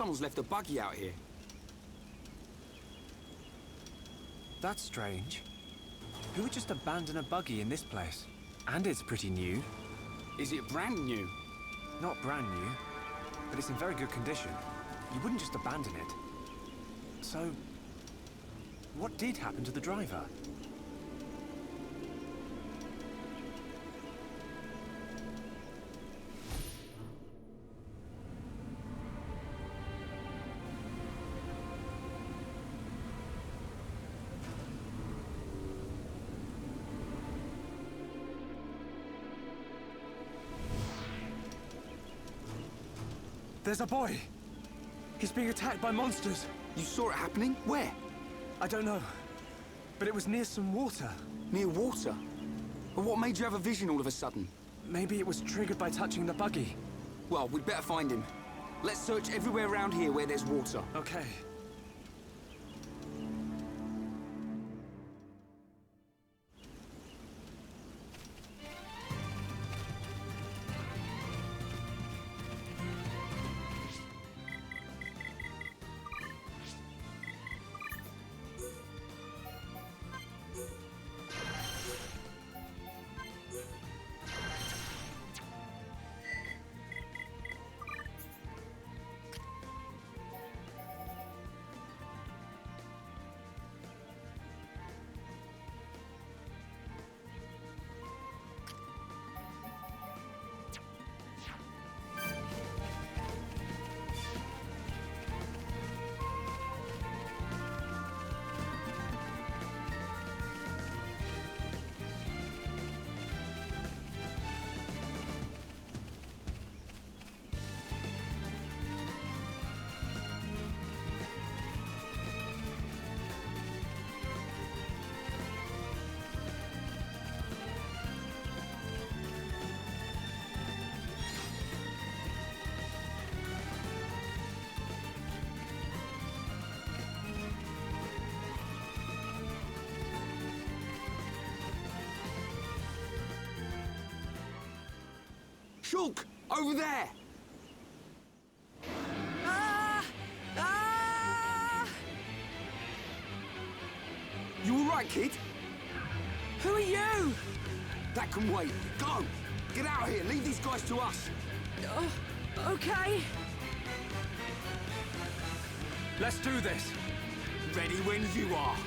Someone's left a buggy out here. That's strange. Who would just abandon a buggy in this place? And it's pretty new. Is it brand new? Not brand new, but it's in very good condition. You wouldn't just abandon it. So, what did happen to the driver? There's a boy! He's being attacked by monsters! You saw it happening? Where? I don't know, but it was near some water. Near water? But what made you have a vision all of a sudden? Maybe it was triggered by touching the buggy. Well, we'd better find him. Let's search everywhere around here where there's water. Okay. Shulk! Over there! Ah! Ah! You alright, kid? Who are you? That can wait. Go! Get out of here! Leave these guys to us! Okay. Let's do this! Ready when you are!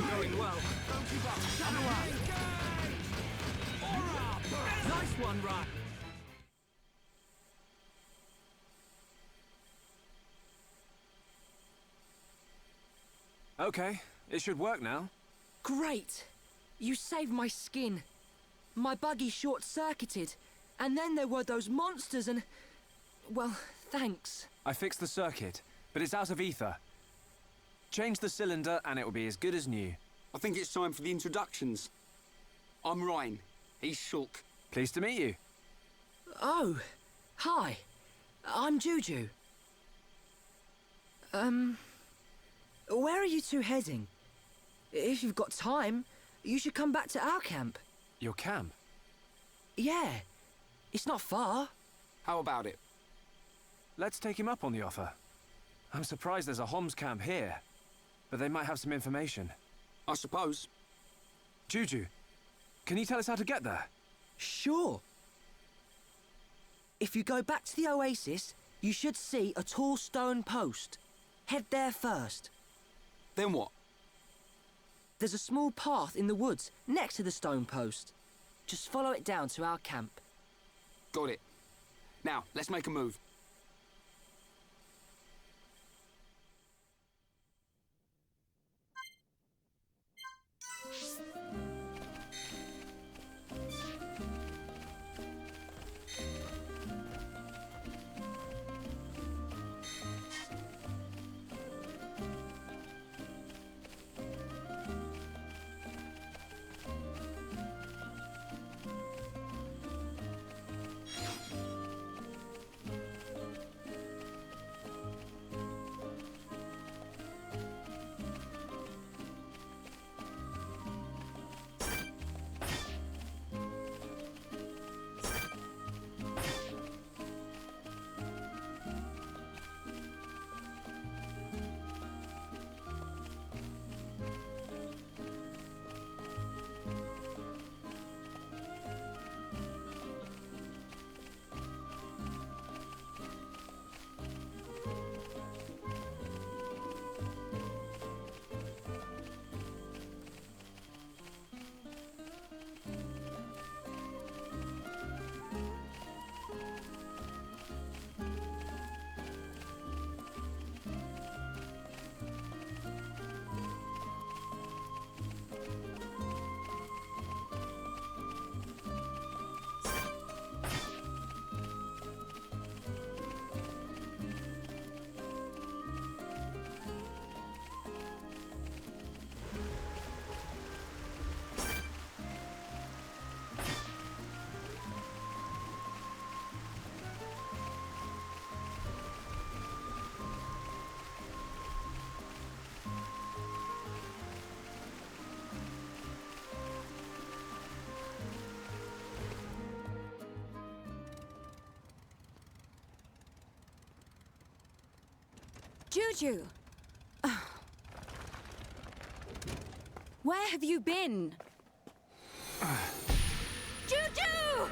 Going well. Don't give up. Nice one, Ryan. Okay, it should work now. Great. You saved my skin. My buggy short-circuited. And then there were those monsters and... Well, thanks. I fixed the circuit, but it's out of ether. Change the cylinder and it will be as good as new. I think it's time for the introductions. I'm Ryan. He's Shulk. Pleased to meet you. Oh, hi. I'm Juju. Where are you two heading? If you've got time, you should come back to our camp. Your camp? Yeah, it's not far. How about it? Let's take him up on the offer. I'm surprised there's a Homs camp here, but they might have some information. I suppose. Juju, can you tell us how to get there? Sure. If you go back to the oasis, you should see a tall stone post. Head there first. Then what? There's a small path in the woods next to the stone post. Just follow it down to our camp. Got it. Now, let's make a move. Juju! Where have you been? Juju!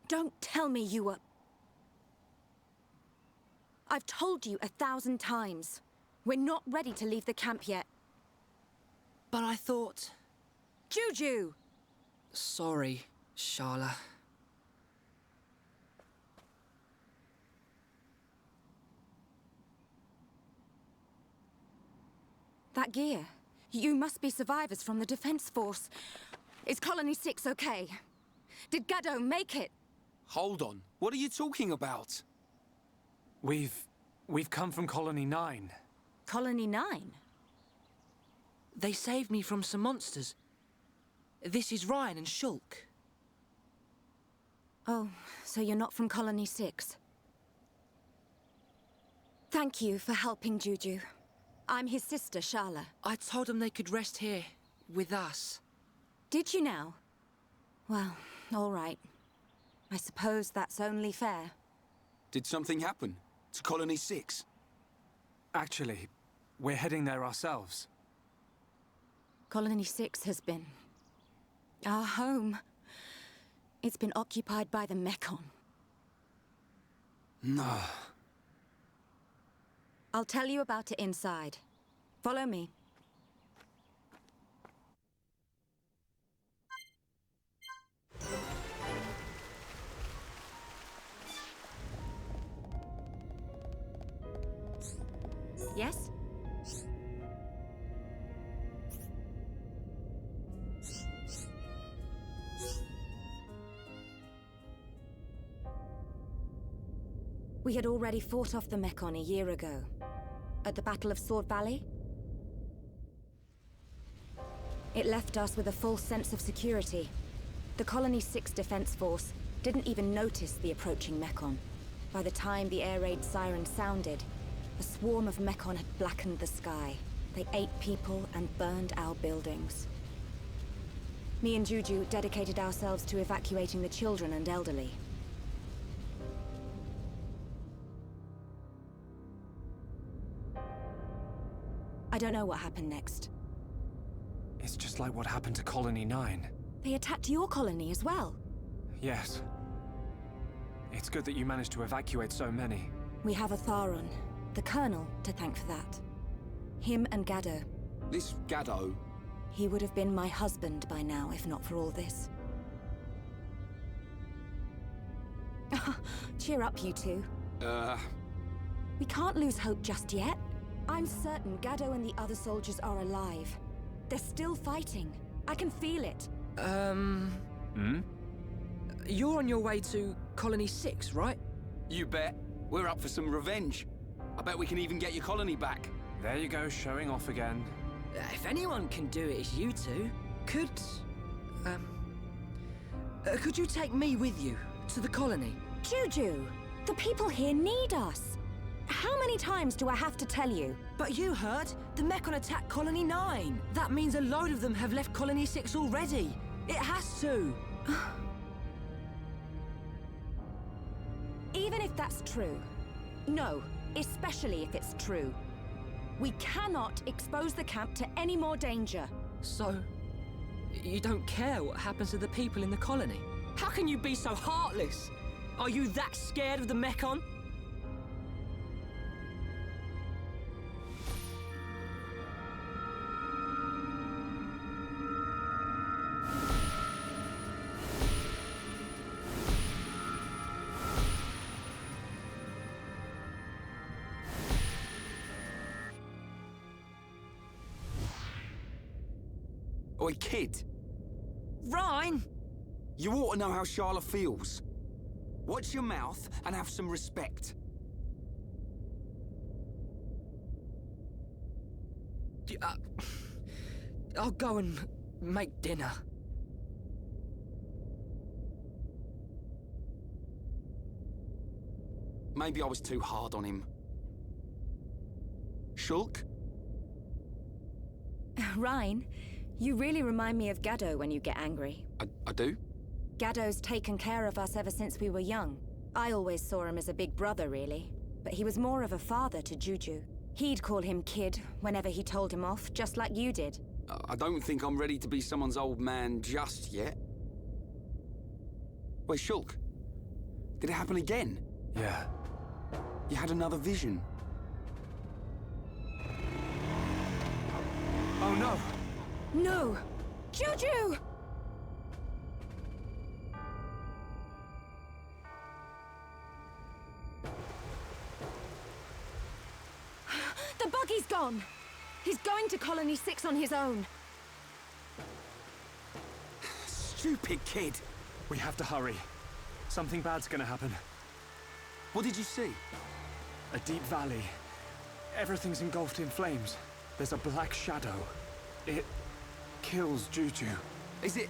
Don't tell me you were... I've told you 1,000 times. We're not ready to leave the camp yet. But I thought... Juju! Sorry, Sharla. That gear. You must be survivors from the Defense Force. Is Colony 6 okay? Did Gaddo make it? Hold on. What are you talking about? We've come from Colony 9. Colony 9? They saved me from some monsters. This is Ryan and Shulk. Oh, so you're not from Colony 6. Thank you for helping Juju. I'm his sister, Sharla. I told them they could rest here, with us. Did you now? Well, all right. I suppose that's only fair. Did something happen to Colony 6? Actually, we're heading there ourselves. Colony 6 has been... our home. It's been occupied by the Mekon. No. I'll tell you about it inside. Follow me. Yes? We had already fought off the Mekon a year ago. At the Battle of Sword Valley. It left us with a false sense of security. The Colony 6 Defense Force didn't even notice the approaching Mekon. By the time the air raid siren sounded, a swarm of Mekon had blackened the sky. They ate people and burned our buildings. Me and Juju dedicated ourselves to evacuating the children and elderly. I don't know what happened next. It's just like what happened to Colony 9. They attacked your colony as well. Yes. It's good that you managed to evacuate so many. We have a Tharon, the Colonel, to thank for that. Him and Gaddo. This Gaddo? He would have been my husband by now, if not for all this. Cheer up, you two. We can't lose hope just yet. I'm certain Gaddo and the other soldiers are alive. They're still fighting. I can feel it. You're on your way to Colony 6, right? You bet. We're up for some revenge. I bet we can even get your colony back. There you go, showing off again. If anyone can do it, it's you two. Could you take me with you to the colony? Juju, the people here need us. How many times do I have to tell you? But you heard! The Mekon attacked Colony 9! That means a load of them have left Colony 6 already! It has to! Even if that's true. No, especially if it's true. We cannot expose the camp to any more danger. So, you don't care what happens to the people in the colony? How can you be so heartless? Are you that scared of the Mekon? Oi, kid. Ryan! You ought to know how Charlotte feels. Watch your mouth and have some respect. I'll go and make dinner. Maybe I was too hard on him. Shulk? Ryan, you really remind me of Gaddo when you get angry. I do? Gaddo's taken care of us ever since we were young. I always saw him as a big brother, really. But he was more of a father to Juju. He'd call him kid whenever he told him off, just like you did. I don't think I'm ready to be someone's old man just yet. Wait, Shulk. Did it happen again? Yeah. You had another vision. Oh no! No! Juju! The buggy's gone! He's going to Colony 6 on his own. Stupid kid! We have to hurry. Something bad's gonna happen. What did you see? A deep valley. Everything's engulfed in flames. There's a black shadow. It kills Juju. Is it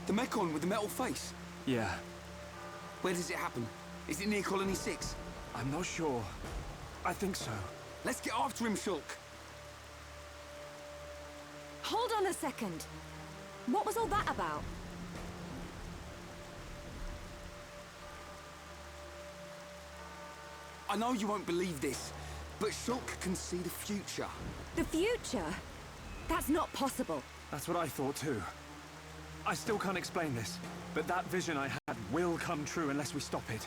the Mekon with the metal face? Yeah. Where does it happen? Is it near Colony 6? I'm not sure. I think so. Let's get after him, Shulk. Hold on a second. What was all that about? I know you won't believe this, but Shulk can see the future. The future? That's not possible. That's what I thought too. I still can't explain this, but that vision I had will come true unless we stop it.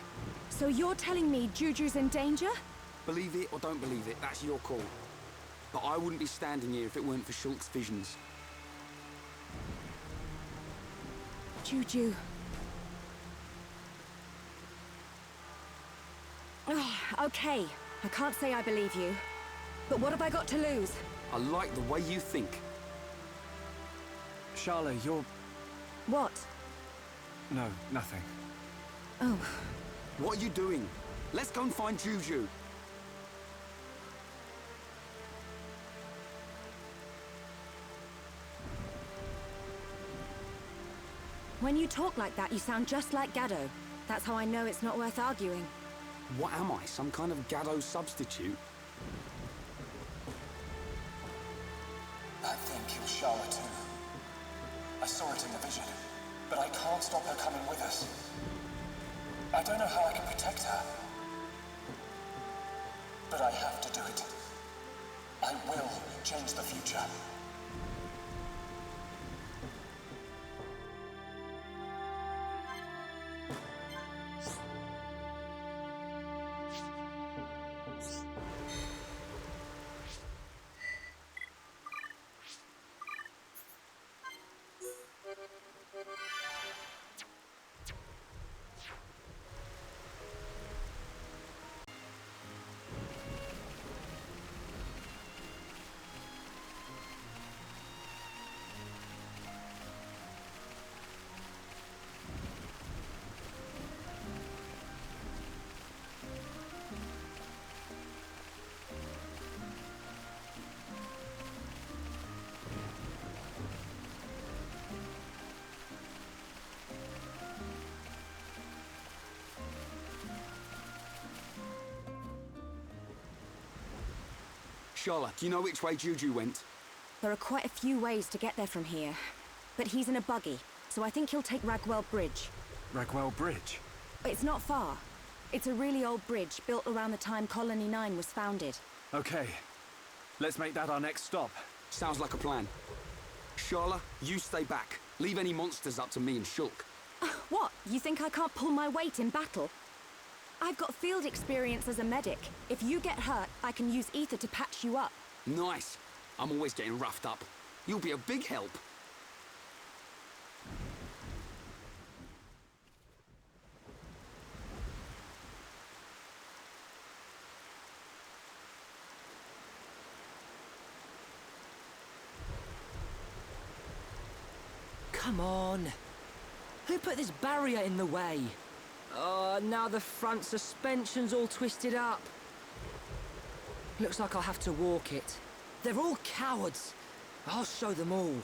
So you're telling me Juju's in danger? Believe it or don't believe it, that's your call. But I wouldn't be standing here if it weren't for Shulk's visions. Juju. Okay, I can't say I believe you. But what have I got to lose? I like the way you think. Charlotte, you're... What? No, nothing. Oh. What are you doing? Let's go and find Juju. When you talk like that, you sound just like Gaddo. That's how I know it's not worth arguing. What am I, some kind of Gaddo substitute? That thing killed Charlotte too. I saw it in the vision, but I can't stop her coming with us. I don't know how I can protect her. But I have to do it. I will change the future. Charlotte, do you know which way Juju went? There are quite a few ways to get there from here. But he's in a buggy, so I think he'll take Ragwell Bridge. Ragwell Bridge? It's not far. It's a really old bridge built around the time Colony 9 was founded. Okay. Let's make that our next stop. Sounds like a plan. Charlotte, you stay back. Leave any monsters up to me and Shulk. What? You think I can't pull my weight in battle? I've got field experience as a medic. If you get hurt, I can use ether to patch you up. Nice. I'm always getting roughed up. You'll be a big help. Come on. Who put this barrier in the way? Oh, now the front suspension's all twisted up. Looks like I'll have to walk it. They're all cowards. I'll show them all.